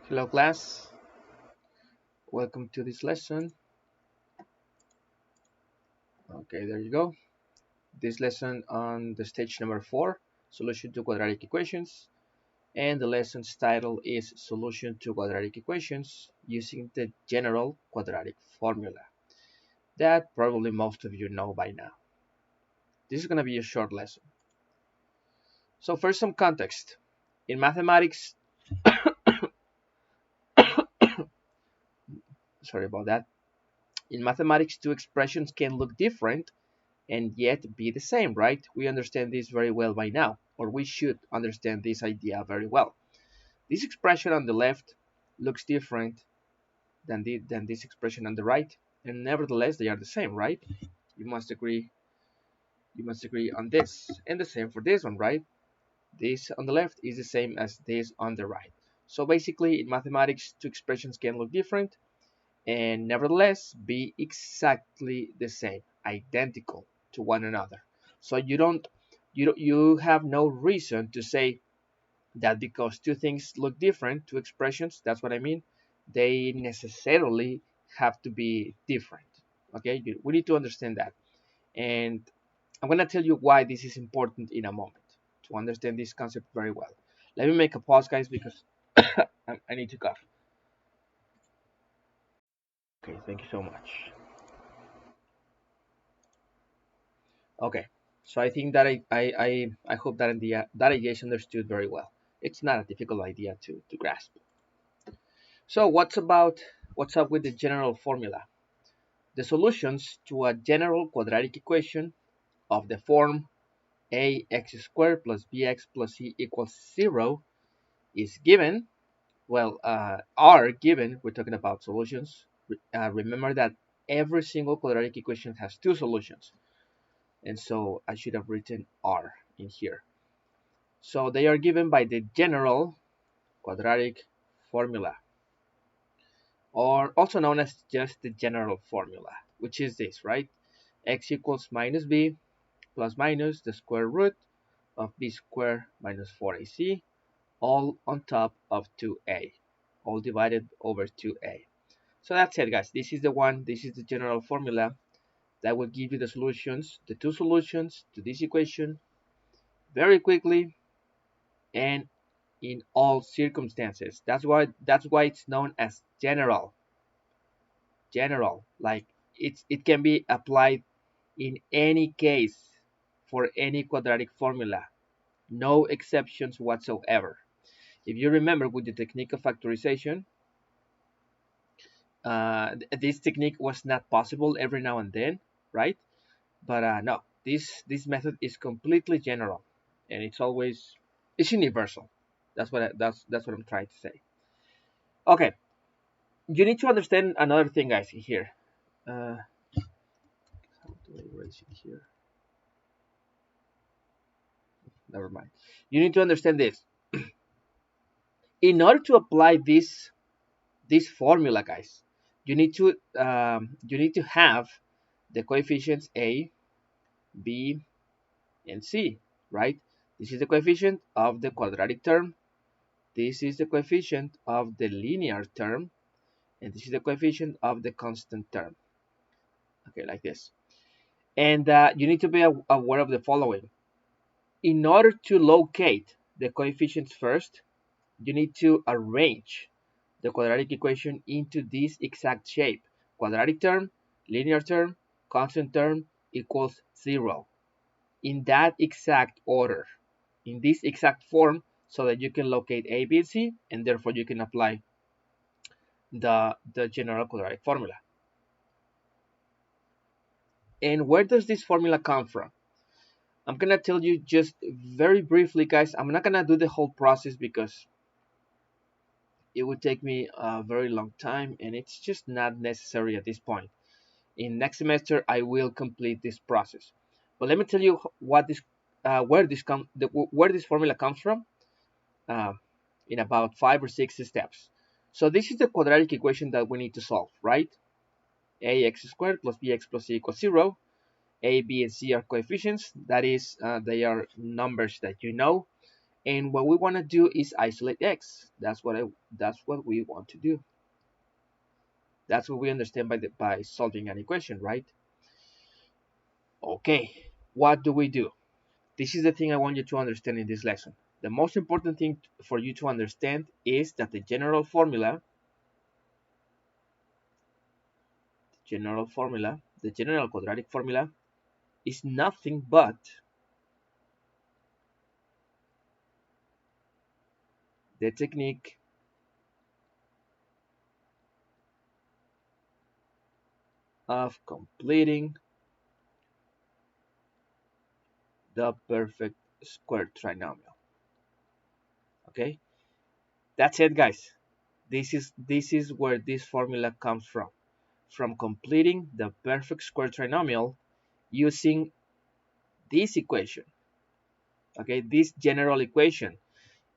Hello class, welcome to this lesson. Okay, there you go. This lesson on the stage number 4, Solution to Quadratic Equations. And the lesson's title is Solution to Quadratic Equations using the general quadratic formula that probably most of you know by now. This is going to be a short lesson. So first, some context. In mathematics, sorry about that. In mathematics, two expressions can look different and yet be the same, right? We understand this very well by now, or we should understand this idea very well. This expression on the left looks different than this expression on the right, and nevertheless they are the same, right? You must agree on this, and the same for this one, right? This on the left is the same as this on the right. So basically in mathematics, two expressions can look different and nevertheless be exactly the same, identical to one another. So you have no reason to say that because two things look different, two expressions, that's what I mean, they necessarily have to be different. Okay, we need to understand that, and I'm going to tell you why this is important in a moment to understand this concept very well. Let me make a pause, guys, because I need to cough. Okay, thank you so much. Okay, so I think that I hope that that idea is understood very well. It's not a difficult idea to grasp. So what's up with the general formula? The solutions to a general quadratic equation of the form ax squared plus bx plus c equals 0 is given. Well, are given. We're talking about solutions. Remember that every single quadratic equation has two solutions. And so I should have written R in here. So they are given by the general quadratic formula, or also known as just the general formula, which is this, right? X equals minus b plus minus the square root of b squared minus 4ac, all on top of 2a, all divided over 2a. So that's it, guys. This is the one, this is the general formula that will give you the solutions, the two solutions to this equation very quickly and in all circumstances. That's why it's known as general. General, like it can be applied in any case for any quadratic formula, no exceptions whatsoever. If you remember with the technique of factorization, this technique was not possible every now and then, right? But no, this method is completely general, and it's universal. That's what I'm trying to say. Okay, you need to understand another thing, guys. Here, how do I erase it here? Never mind. You need to understand this. In order to apply this formula, guys, you need to have the coefficients a, b, and c, right? This is the coefficient of the quadratic term. This is the coefficient of the linear term, and this is the coefficient of the constant term. Okay, like this. And you need to be aware of the following. In order to locate the coefficients first, you need to arrange the quadratic equation into this exact shape. Quadratic term, linear term, constant term equals 0. In that exact order, in this exact form, so that you can locate a, b, and c, and therefore you can apply the general quadratic formula. And where does this formula come from? I'm gonna tell you just very briefly, guys. I'm not gonna do the whole process because it would take me a very long time and it's just not necessary at this point. In next semester I will complete this process, but let me tell you what this where this formula comes from uh, in about 5 or 6 steps. So this is the quadratic equation that we need to solve, right? Ax squared plus bx plus c equals 0. A, b, and c are coefficients, that is they are numbers that you know, And what we want to do is isolate x. That's what we want to do. That's what we understand by solving an equation, right? Okay, what do we do? This is the thing I want you to understand in this lesson. The most important thing for you to understand is that the general formula, the general quadratic formula is nothing but the technique of completing the perfect square trinomial. Okay, that's it, guys. This is where this formula comes from completing the perfect square trinomial using this equation. Okay, this general equation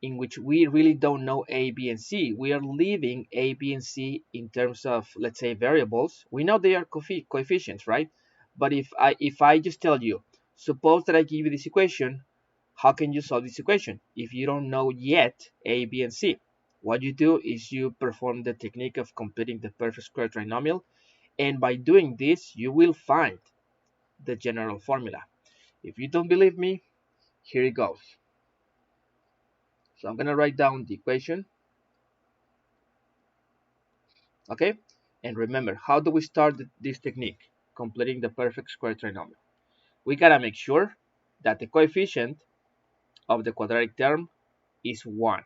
in which we really don't know a, b, and c. We are leaving a, b, and c in terms of, let's say, variables. We know they are coefficients, right? But if I just tell you, suppose that I give you this equation, how can you solve this equation if you don't know yet a, b, and c? What you do is you perform the technique of completing the perfect square trinomial, and by doing this, you will find the general formula. If you don't believe me, here it goes. So I'm going to write down the equation. Okay, and remember, how do we start this technique? Completing the perfect square trinomial. We gotta make sure that the coefficient of the quadratic term is 1.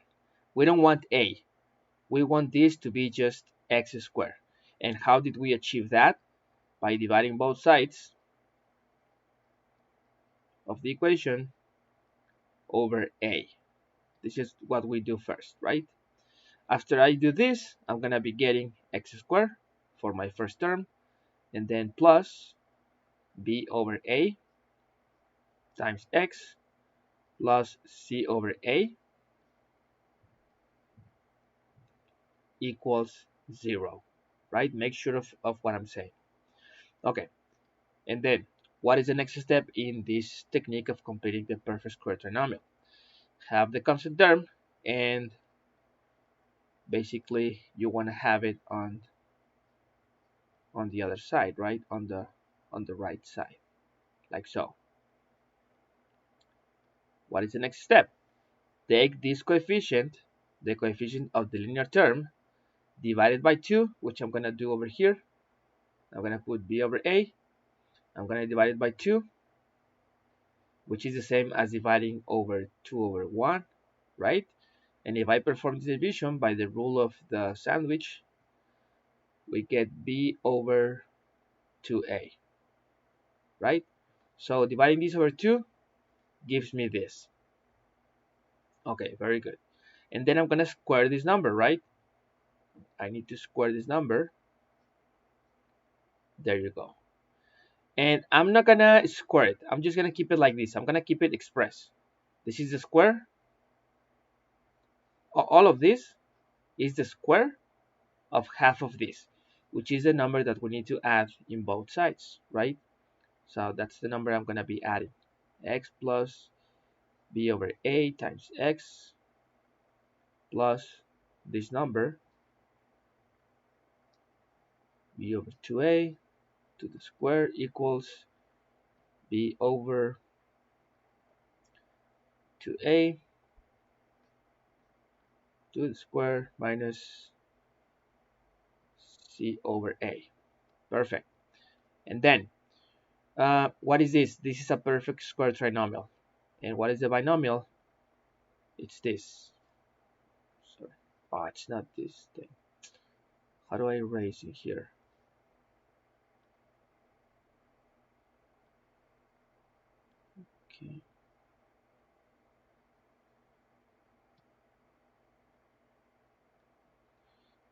We don't want a. We want this to be just x squared. And how did we achieve that? By dividing both sides of the equation over a. This is what we do first, right? After I do this, I'm gonna be getting x squared for my first term, and then plus b over a times x plus c over a equals 0, right? Make sure of what I'm saying. Okay, and then what is the next step in this technique of completing the perfect square trinomial? Have the constant term, and basically you want to have it on the other side, right? On the right side, like so. What is the next step? Take this coefficient, the coefficient of the linear term, divided by 2, which I'm going to do over here. I'm going to put b over a. I'm going to divide it by 2, which is the same as dividing over 2 over 1, right? And if I perform this division by the rule of the sandwich, we get b over 2a, right? So dividing this over 2 gives me this. Okay, very good. And then I'm going to square this number, right? I need to square this number. There you go. And I'm not going to square it. I'm just going to keep it like this. I'm going to keep it express. This is the square. All of this is the square of half of this, which is the number that we need to add in both sides, right? So that's the number I'm going to be adding. X plus b over a times x plus this number, b over 2a to the square equals b over 2a to the square minus c over a. Perfect. And then, what is this? This is a perfect square trinomial. And what is the binomial? It's this. Sorry. Oh, it's not this thing. How do I erase in here? Okay.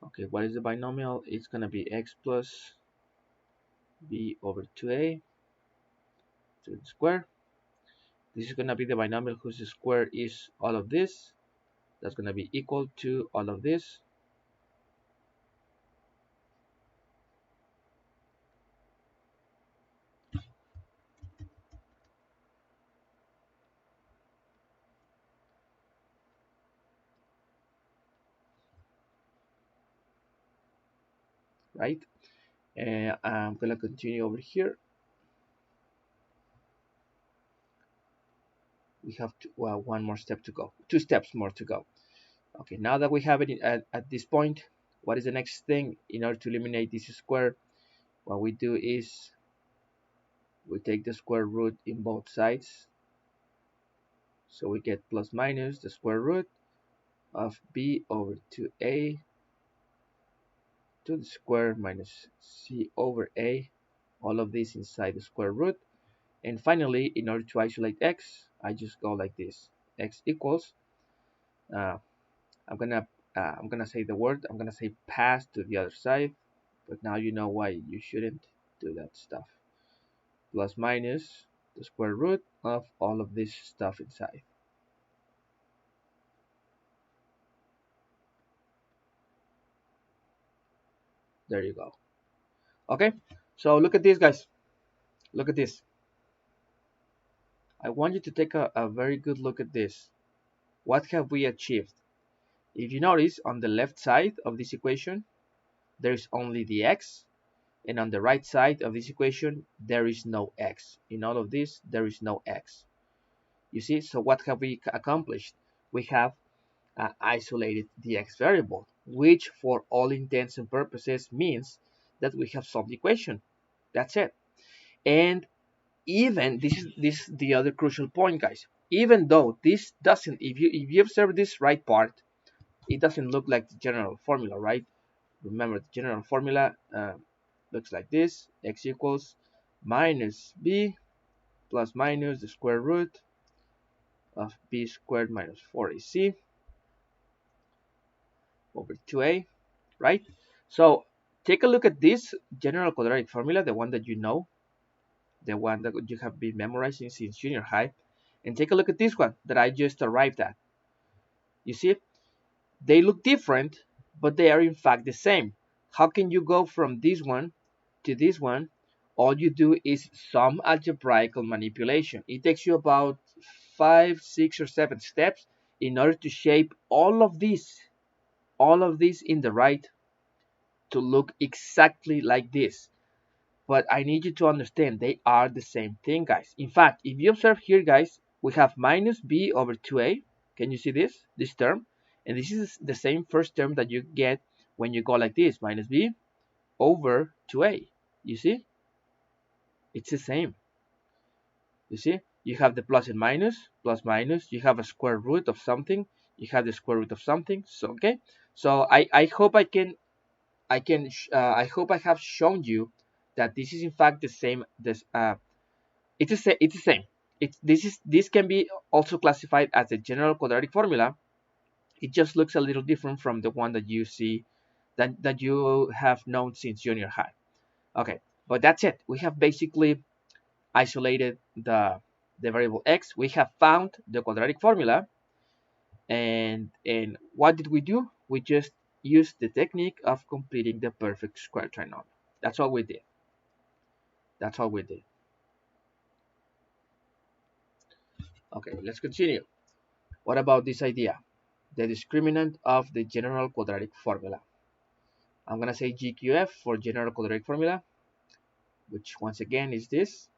Okay, what is the binomial? It's gonna be x plus b over 2a to the square. This is gonna be the binomial whose square is all of this. That's gonna be equal to all of this. right? And I'm gonna continue over here. We have one more step to go, 2 steps more to go. Okay, now that we have it at this point, what is the next thing? In order to eliminate this square, what we do is we take the square root in both sides. So we get plus minus the square root of b over 2a to the square minus c over a, all of this inside the square root. And finally, in order to isolate x, I just go like this. X equals, uh, I'm gonna say the word, I'm gonna say pass to the other side, but now you know why you shouldn't do that stuff. Plus minus the square root of all of this stuff inside. There you go. Okay, so look at this, guys. Look at this. I want you to take a very good look at this. What have we achieved? If you notice, on the left side of this equation, there is only the x, and on the right side of this equation, there is no x. In all of this, there is no x. You see, so what have we accomplished? We have isolated the x variable, which for all intents and purposes means that we have solved the equation. That's it. And even this is the other crucial point, guys. Even though this doesn't, if you observe this right part, it doesn't look like the general formula, right? Remember, the general formula looks like this: x equals minus b plus minus the square root of b squared minus 4ac over 2a, right? So take a look at this general quadratic formula, the one that you know, the one that you have been memorizing since junior high, and take a look at this one that I just arrived at. You see, they look different, but they are in fact the same. How can you go from this one to this one? All you do is some algebraical manipulation. It takes you about 5, 6, or 7 steps in order to shape all of this in the right to look exactly like this. But I need you to understand they are the same thing, guys. In fact, if you observe here, guys, we have minus b over 2a. Can you see this term? And this is the same first term that you get when you go like this, minus b over 2a. You see? It's the same. You see? You have the plus and minus, plus minus. You have a square root of something. You have the square root of something. So, okay. So I hope I hope I have shown you that this is in fact the same. It's the same. This can be also classified as a general quadratic formula. It just looks a little different from the one that you see that you have known since junior high. Okay, but that's it. We have basically isolated the variable x. We have found the quadratic formula, and what did we do? We just used the technique of completing the perfect square trinomial. That's all we did. That's all we did. Okay, let's continue. What about this idea? The discriminant of the general quadratic formula. I'm going to say GQF for general quadratic formula, which once again is this,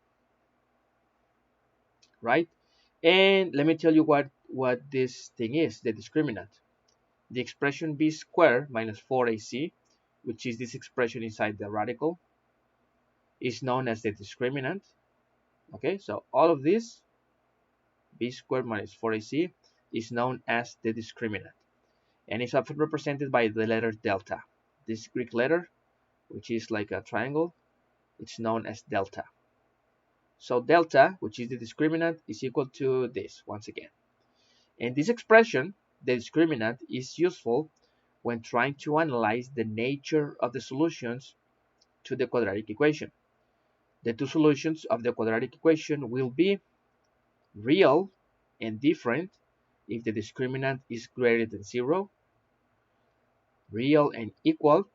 right? And let me tell you what this thing is, the discriminant. The expression b squared minus 4ac, which is this expression inside the radical, is known as the discriminant. Okay, so all of this, b squared minus 4ac, is known as the discriminant. And it's often represented by the letter delta. This Greek letter, which is like a triangle, it's known as delta. So delta, which is the discriminant, is equal to this once again. And this expression, the discriminant, is useful when trying to analyze the nature of the solutions to the quadratic equation. The two solutions of the quadratic equation will be real and different if the discriminant is greater than 0, real and equal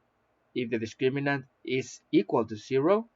if the discriminant is equal to 0,